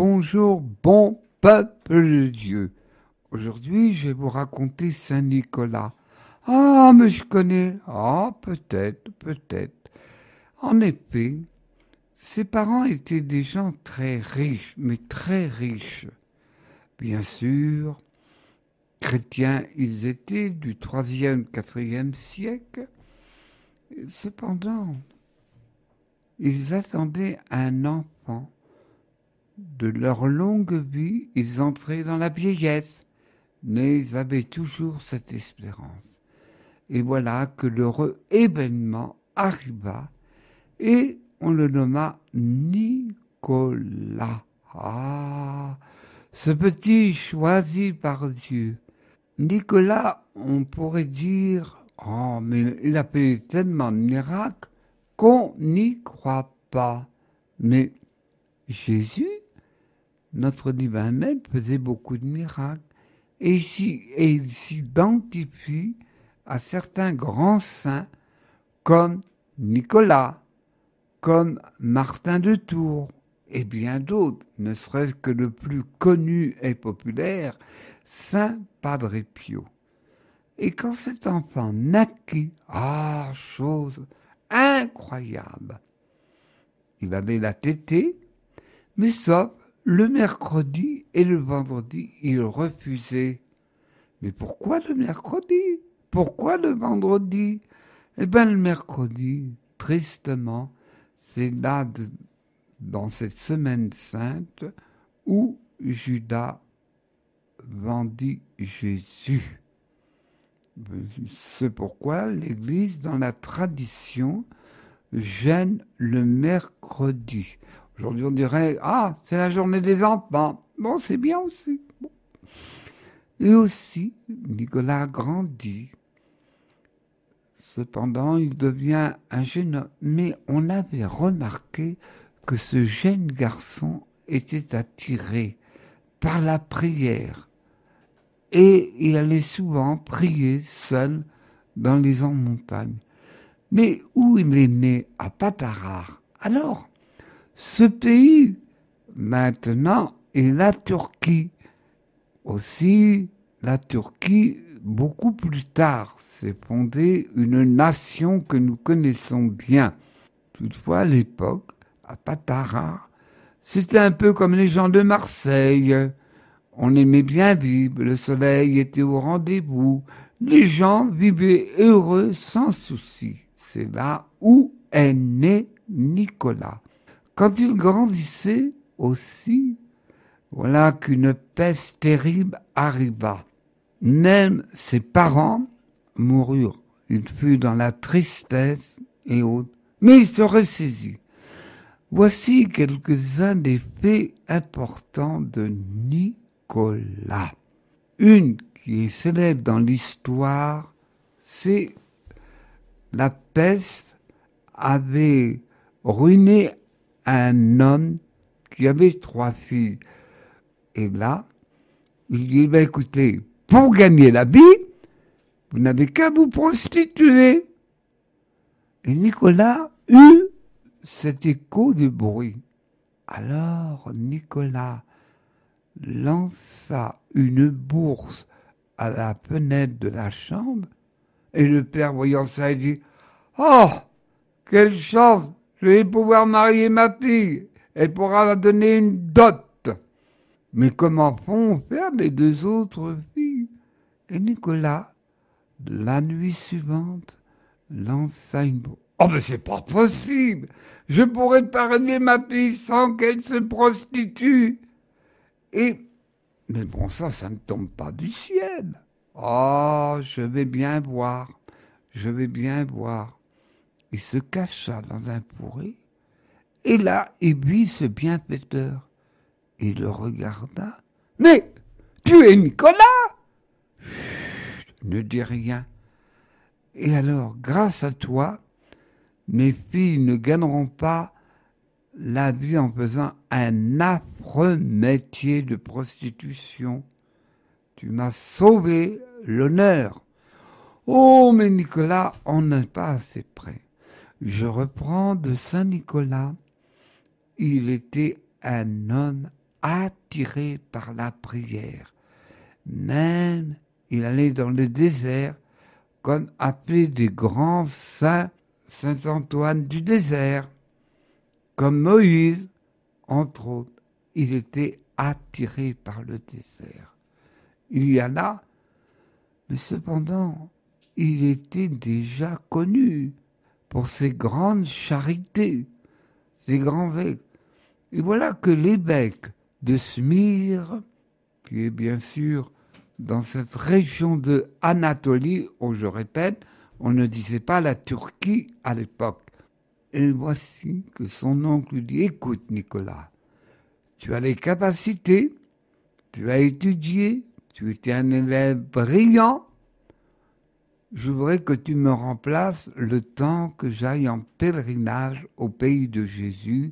Bonjour, bon peuple de Dieu. Aujourd'hui, je vais vous raconter Saint Nicolas. Ah, mais je connais. Ah, peut-être. En effet, ses parents étaient des gens très riches, mais très riches. Bien sûr, chrétiens, ils étaient du 3e, 4e siècle. Cependant, ils attendaient un enfant. De leur longue vie, ils entraient dans la vieillesse, mais ils avaient toujours cette espérance. Et voilà que l'heureux événement arriva et on le nomma Nicolas. Ah, ce petit choisi par Dieu. Nicolas, on pourrait dire, oh, mais il a fait tellement de miracles qu'on n'y croit pas. Mais Jésus, notre divin maître, faisait beaucoup de miracles et il s'identifie à certains grands saints comme Nicolas, comme Martin de Tours et bien d'autres, ne serait-ce que le plus connu et populaire, Saint Padre Pio. Et quand cet enfant naquit, chose incroyable, il avait la tétée, mais sauf le mercredi et le vendredi, il refusait. Mais pourquoi le mercredi? Pourquoi le vendredi? Eh bien, le mercredi, tristement, c'est là, dans cette semaine sainte, où Judas vendit Jésus. C'est pourquoi l'Église, dans la tradition, jeûne le mercredi. Aujourd'hui, on dirait, c'est la journée des enfants. Bon, c'est bien aussi. Bon. Et aussi, Nicolas grandit. Cependant, il devient un jeune homme. Mais on avait remarqué que ce jeune garçon était attiré par la prière. Et il allait souvent prier seul dans les montagnes. Mais où il est né? À Patara. Alors, ce pays, maintenant, est la Turquie. Aussi, la Turquie, beaucoup plus tard, s'est fondée une nation que nous connaissons bien. Toutefois, à l'époque, à Patara, c'était un peu comme les gens de Marseille. On aimait bien vivre, le soleil était au rendez-vous. Les gens vivaient heureux sans souci. C'est là où est né Nicolas. Quand il grandissait aussi, voilà qu'une peste terrible arriva. Même ses parents moururent. Il fut dans la tristesse et autres. Mais il se ressaisit. Voici quelques-uns des faits importants de Nicolas. Une qui est célèbre dans l'histoire, c'est la peste avait ruiné un homme qui avait 3 filles. Et là, il dit, écoutez, pour gagner la vie, vous n'avez qu'à vous prostituer. Et Nicolas eut cet écho de bruit. Alors Nicolas lança une bourse à la fenêtre de la chambre, et le père, voyant ça, il dit, oh, quelle chance, je vais pouvoir marier ma fille, elle pourra donner une dot. Mais comment vont faire les 2 autres filles? Et Nicolas, la nuit suivante, lança une bourse. Oh, mais c'est pas possible! Je pourrais épargner ma fille sans qu'elle se prostitue. Mais bon, ça ne tombe pas du ciel. Oh, je vais bien voir. Il se cacha dans un fourré, et là, il vit ce bienfaiteur. Il le regarda. Mais, tu es Nicolas! Chut, ne dis rien. Et alors, grâce à toi, mes filles ne gagneront pas la vie en faisant un affreux métier de prostitution. Tu m'as sauvé l'honneur. Oh, mais Nicolas, on n'est pas assez près. Je reprends de Saint Nicolas. Il était un homme attiré par la prière. Même, il allait dans le désert, comme appelé des grands saints, Saint Antoine du désert, comme Moïse, entre autres. Il était attiré par le désert. Il y en a, mais cependant, il était déjà connu pour ses grandes charités, ses grands actes. Et voilà que l'évêque de Smyrne, qui est bien sûr dans cette région de Anatolie, où je répète, on ne disait pas la Turquie à l'époque. Et voici que son oncle lui dit, écoute Nicolas, tu as les capacités, tu as étudié, tu étais un élève brillant, je voudrais que tu me remplaces le temps que j'aille en pèlerinage au pays de Jésus,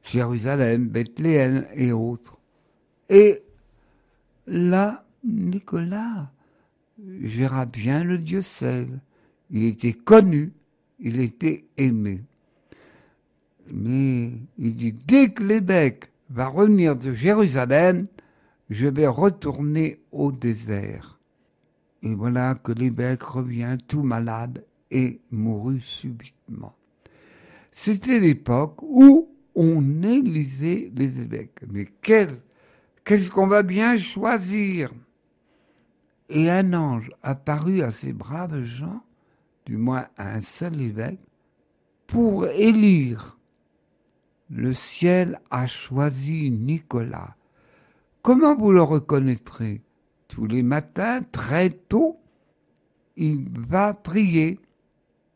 Jérusalem, Bethléem et autres. Et là, Nicolas géra bien le diocèse. Il était connu, il était aimé. Mais il dit, dès que l'évêque va revenir de Jérusalem, je vais retourner au désert. Et voilà que l'évêque revient tout malade et mourut subitement. C'était l'époque où on élisait les évêques. Mais qu'est-ce qu'on va bien choisir? Et un ange apparut à ces braves gens, du moins à un seul évêque, pour élire. Le ciel a choisi Nicolas. Comment vous le reconnaîtrez? Tous les matins, très tôt, il va prier.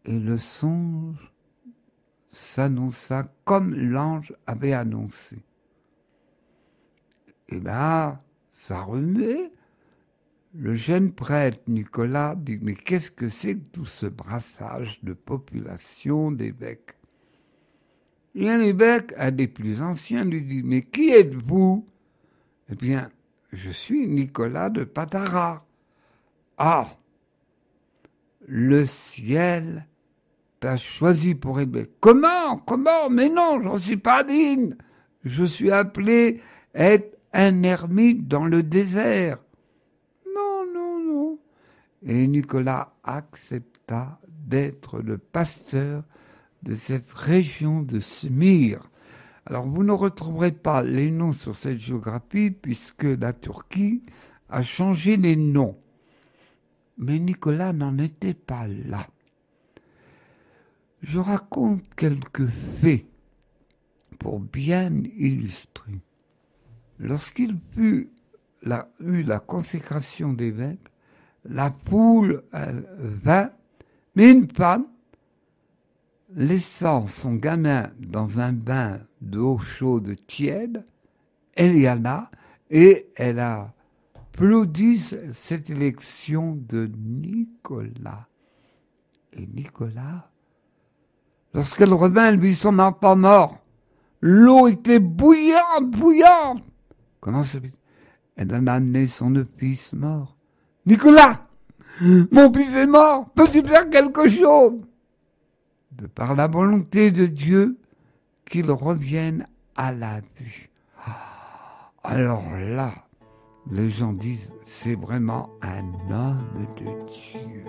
Et le songe s'annonça comme l'ange avait annoncé. Et là, ça remuait. Le jeune prêtre Nicolas dit, mais qu'est-ce que c'est que tout ce brassage de population d'évêques? Et un évêque, un des plus anciens, lui dit, mais qui êtes-vous? Eh bien, je suis Nicolas de Patara. Ah, le ciel t'a choisi pour évêque. Comment? Mais non, j'en suis pas digne. Je suis appelé à être un ermite dans le désert. Non. Et Nicolas accepta d'être le pasteur de cette région de Smyrne. Alors, vous ne retrouverez pas les noms sur cette géographie puisque la Turquie a changé les noms. Mais Nicolas n'en était pas là. Je raconte quelques faits pour bien illustrer. Lorsqu'il eut la consécration d'évêque, la foule vint, mais une femme, laissant son gamin dans un bain d'eau chaude tiède, elle y alla et elle a applaudi cette élection de Nicolas. Et Nicolas, lorsqu'elle revint, elle vit son enfant mort. L'eau était bouillante. Comment ça fait? Elle en a amené son fils mort. Nicolas, mon fils est mort, peux-tu faire quelque chose? De par la volonté de Dieu, qu'il revienne à la vie. Alors là, les gens disent, c'est vraiment un homme de Dieu.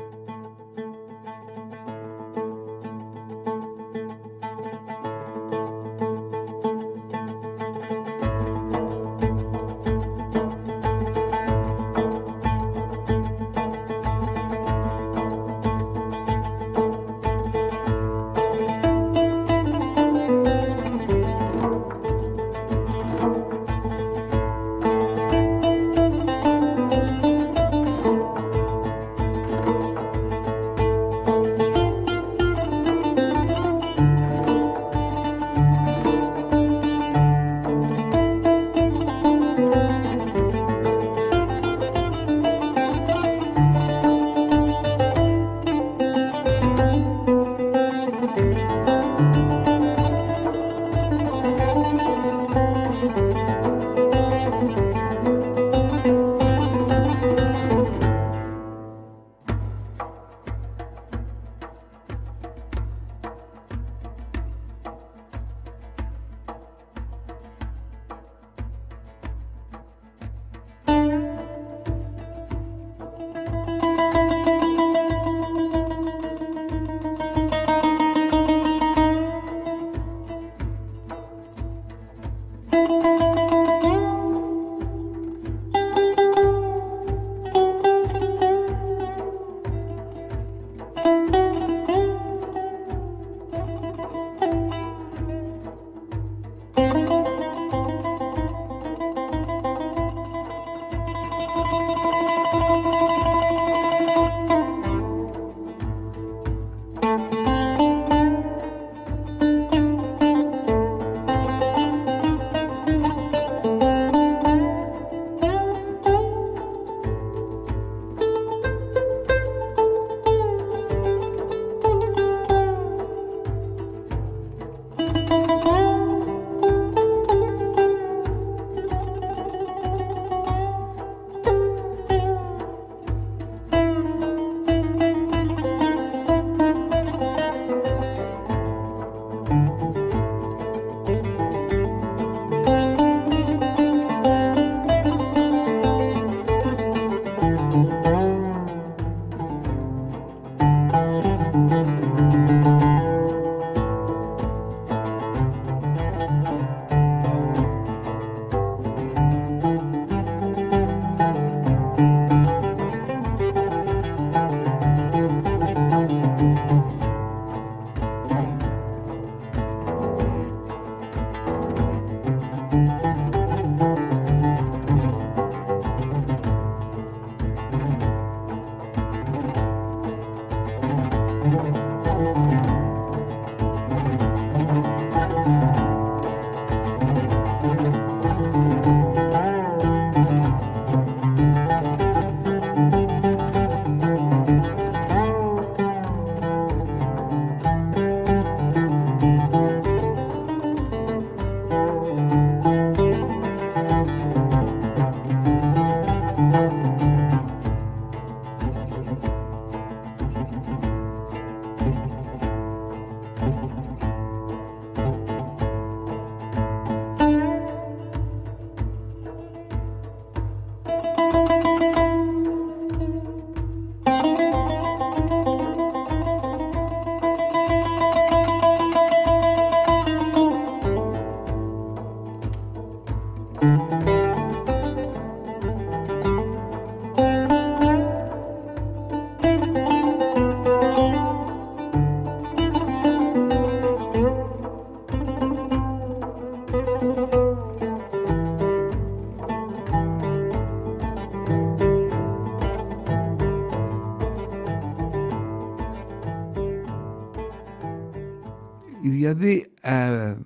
il y avait un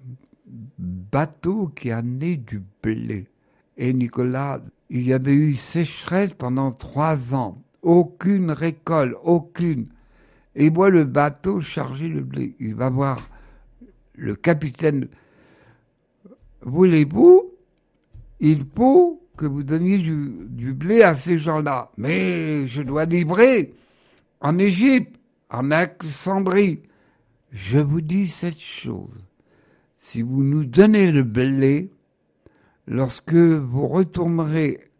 bateau qui amenait du blé. Et Nicolas, il y avait eu sécheresse pendant 3 ans. Aucune récolte, aucune. Et il voit le bateau chargé de blé. Il va voir le capitaine. Voulez-vous, il faut que vous donniez du blé à ces gens-là. Mais je dois livrer en Égypte, en Alexandrie. Je vous dis cette chose. Si vous nous donnez le blé, lorsque vous retournerez,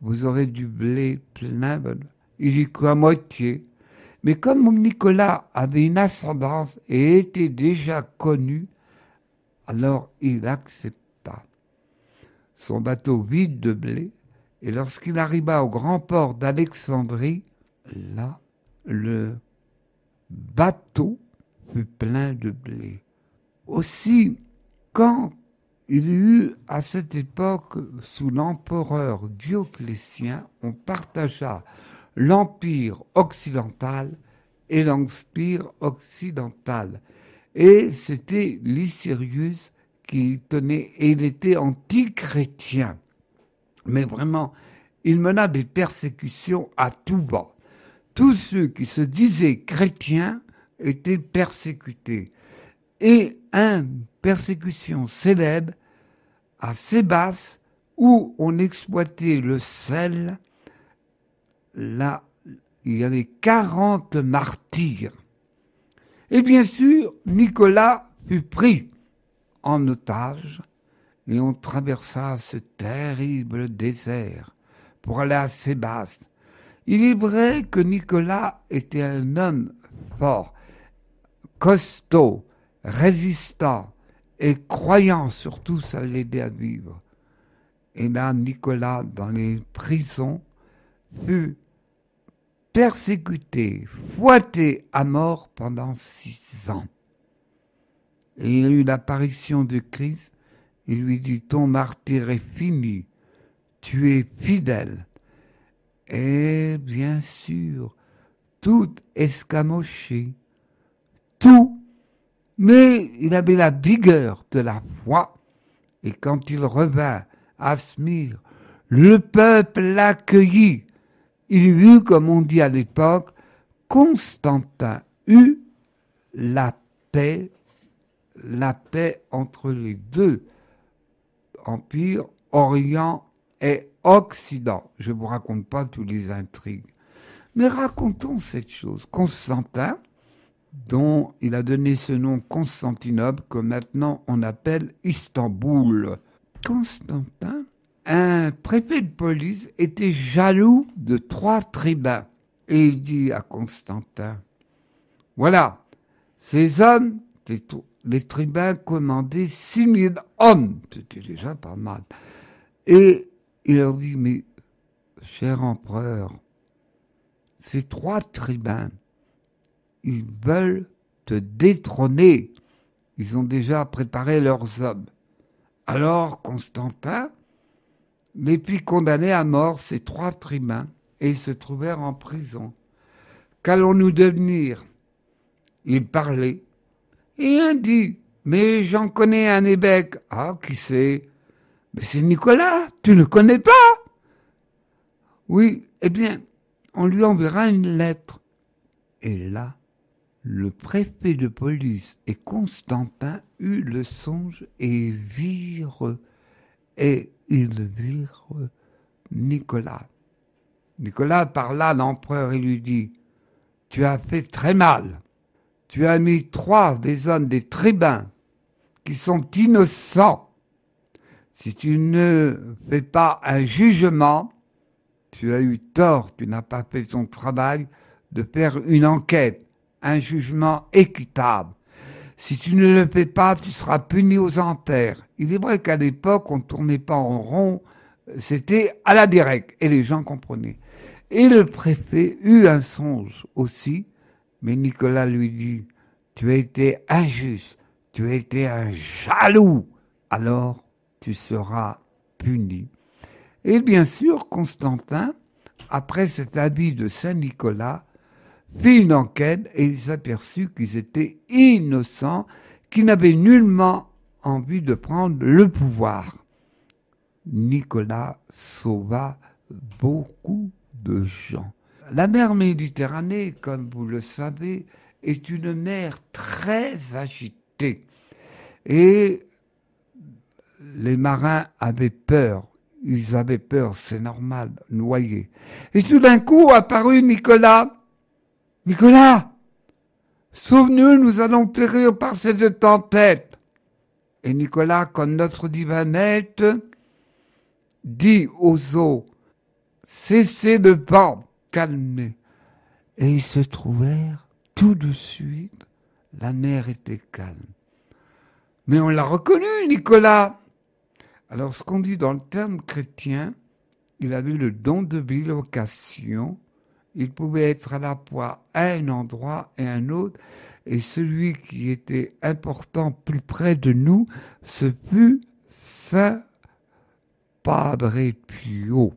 vous aurez du blé plein. Il dit qu'à moitié. Mais comme Nicolas avait une ascendance et était déjà connu, alors il accepta. Son bateau vide de blé, et lorsqu'il arriva au grand port d'Alexandrie, là, le bateau fut plein de blé. Aussi, quand il y eut à cette époque, sous l'empereur Dioclétien, on partagea l'empire occidental et l'empire occidental. Et c'était Lycurius qui tenait, et il était anti-chrétien. Mais vraiment, il mena des persécutions à tout va. Tous ceux qui se disaient chrétiens étaient persécutés. Et une persécution célèbre à Sébaste, où on exploitait le sel, là, il y avait 40 martyrs. Et bien sûr, Nicolas fut pris en otage et on traversa ce terrible désert pour aller à Sébaste. Il est vrai que Nicolas était un homme fort, costaud, résistant et croyant surtout, ça l'aidait à vivre. Et là, Nicolas, dans les prisons, fut persécuté, fouetté à mort pendant 6 ans. Et il a eu l'apparition de Christ. Il lui dit, ton martyre est fini, tu es fidèle. Et bien sûr, tout escamoché, tout, mais il avait la vigueur de la foi. Et quand il revint à Smyrne, le peuple l'accueillit. Il eut, comme on dit à l'époque, Constantin eut la paix entre les deux empires, Orient et Occident. Je ne vous raconte pas toutes les intrigues. Mais racontons cette chose. Constantin, dont il a donné ce nom Constantinople, que maintenant on appelle Istanbul. Constantin, un préfet de police, était jaloux de 3 tribuns. Et il dit à Constantin, voilà, ces hommes, les tribuns commandaient 6000 hommes. C'était déjà pas mal. Et il leur dit, mais cher empereur, ces 3 tribuns, ils veulent te détrôner. Ils ont déjà préparé leurs hommes. Alors Constantin les fit condamner à mort, ces 3 tribuns, et ils se trouvèrent en prison. Qu'allons-nous devenir? Il parlait. Et un dit, mais j'en connais un évêque. Ah, qui c'est? Mais c'est Nicolas, tu ne le connais pas? Oui, eh bien, on lui enverra une lettre. Et là, le préfet de police et Constantin eut le songe et ils virent Nicolas. Nicolas parla à l'empereur et lui dit, tu as fait très mal. Tu as mis 3 des hommes des tribuns qui sont innocents. Si tu ne fais pas un jugement, tu as eu tort, tu n'as pas fait ton travail de faire une enquête, un jugement équitable. Si tu ne le fais pas, tu seras puni aux enfers. Il est vrai qu'à l'époque, on ne tournait pas en rond, c'était à la directe, et les gens comprenaient. Et le préfet eut un songe aussi, mais Nicolas lui dit, tu as été injuste, tu as été un jaloux, alors tu seras puni. Et bien sûr, Constantin, après cet habit de Saint-Nicolas, fit une enquête et il s'aperçut qu'ils étaient innocents, qui n'avait nullement envie de prendre le pouvoir. Nicolas sauva beaucoup de gens. La mer Méditerranée, comme vous le savez, est une mer très agitée. Et les marins avaient peur. Ils avaient peur, c'est normal, noyés. Et tout d'un coup, apparut Nicolas. Nicolas, sauve-nous, nous allons périr par cette tempête. Et Nicolas, comme notre divin maître, dit aux eaux, cessez de vent, calmez. Et ils se trouvèrent tout de suite, la mer était calme. Mais on l'a reconnu, Nicolas. Alors, ce qu'on dit dans le terme chrétien, il avait le don de bilocation. Il pouvait être à la fois à un endroit et à un autre. Et celui qui était important plus près de nous, ce fut Saint Padre Pio.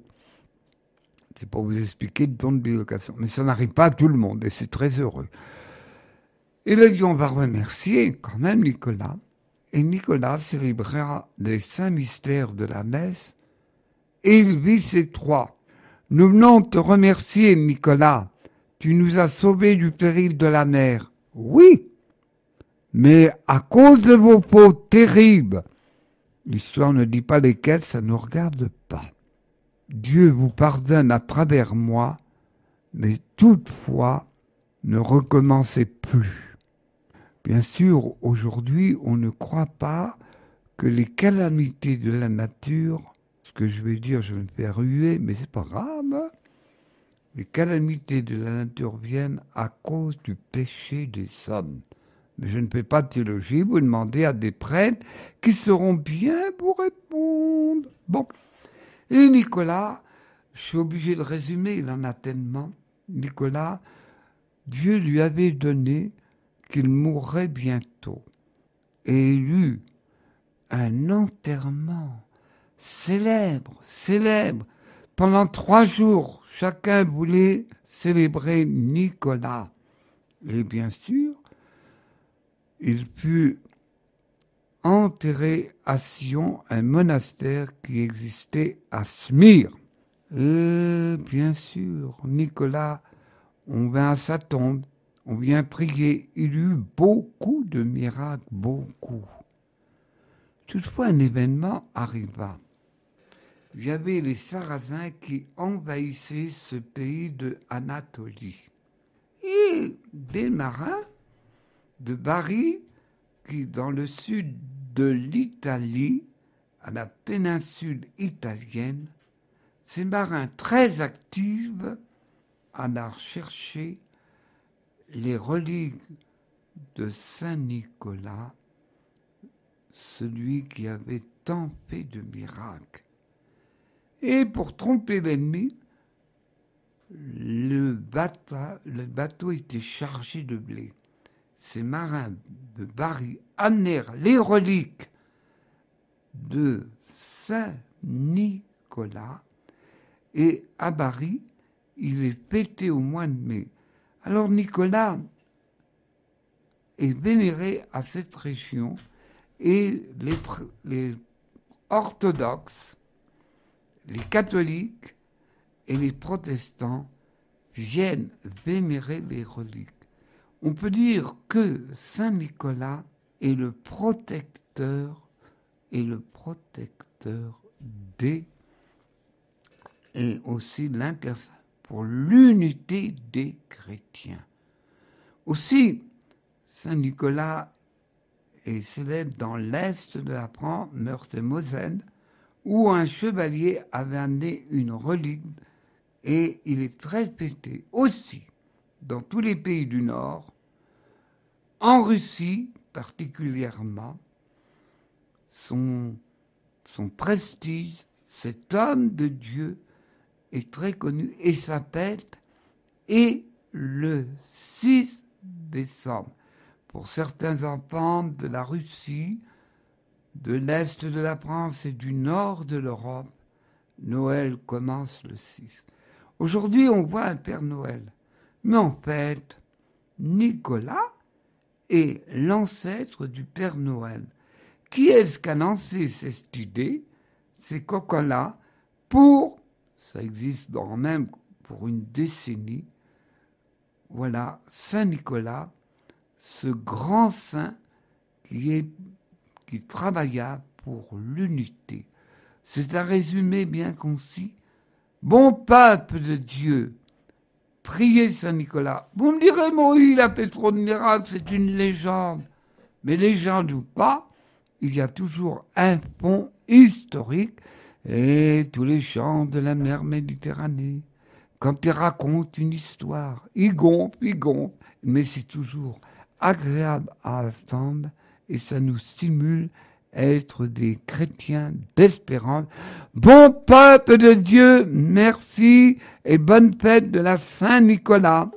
C'est pour vous expliquer le don de bilocation. Mais ça n'arrive pas à tout le monde et c'est très heureux. Et là, on va remercier quand même Nicolas. Et Nicolas célébrera les saints mystères de la messe et il vit ces trois. Nous venons te remercier, Nicolas. Tu nous as sauvés du péril de la mer. Oui, mais à cause de vos fautes terribles. L'histoire ne dit pas lesquelles, ça ne nous regarde pas. Dieu vous pardonne à travers moi, mais toutefois, ne recommencez plus. Bien sûr, aujourd'hui, on ne croit pas que les calamités de la nature, ce que je vais dire, je vais me faire huer, mais c'est pas grave, les calamités de la nature viennent à cause du péché des hommes. Mais je ne fais pas de théologie, vous demandez à des prêtres qui seront bien pour répondre. Bon, et Nicolas, je suis obligé de résumer, il en a tellement. Nicolas, Dieu lui avait donné qu'il mourrait bientôt. Et il eut un enterrement célèbre. Pendant 3 jours, chacun voulait célébrer Nicolas. Et bien sûr, il fut enterré à Sion, un monastère qui existait à Smyrne. Et bien sûr, Nicolas, on vint à sa tombe. On vient prier, il eut beaucoup de miracles, beaucoup. Toutefois, un événement arriva. Il y avait les Sarrasins qui envahissaient ce pays de Anatolie. Et des marins de Bari, qui dans le sud de l'Italie, à la péninsule italienne, ces marins très actifs allèrent chercher les reliques de Saint Nicolas, celui qui avait tant fait de miracles. Et pour tromper l'ennemi, le bateau était chargé de blé. Ces marins de Bari amenèrent les reliques de Saint Nicolas et à Bari, il est fêté au mois de mai. Alors Nicolas est vénéré à cette région et les orthodoxes, les catholiques et les protestants viennent vénérer les reliques. On peut dire que Saint Nicolas est le protecteur des et aussi l'intercesseur pour l'unité des chrétiens. Aussi, Saint Nicolas est célèbre dans l'est de la France, Meurthe-et-Moselle, où un chevalier avait amené une relique et il est très fêté aussi dans tous les pays du Nord, en Russie particulièrement, son prestige, cet homme de Dieu est très connu et sa fête est le 6 décembre. Pour certains enfants de la Russie, de l'Est de la France et du Nord de l'Europe, Noël commence le 6. Aujourd'hui, on voit un Père Noël. Mais en fait, Nicolas est l'ancêtre du Père Noël. Qui est-ce qui a lancé cette idée? C'est Coca-Cola ça existe même pour une décennie. Voilà, Saint Nicolas, ce grand saint qui travailla pour l'unité. C'est un résumé bien concis. Bon peuple de Dieu, priez Saint Nicolas. Vous me direz, Moïse, la Petronira, c'est une légende. Mais légende ou pas, il y a toujours un pont historique et tous les chants de la mer Méditerranée. Quand ils racontent une histoire, ils gonflent, mais c'est toujours agréable à entendre et ça nous stimule à être des chrétiens d'espérance. Bon peuple de Dieu, merci et bonne fête de la Saint-Nicolas.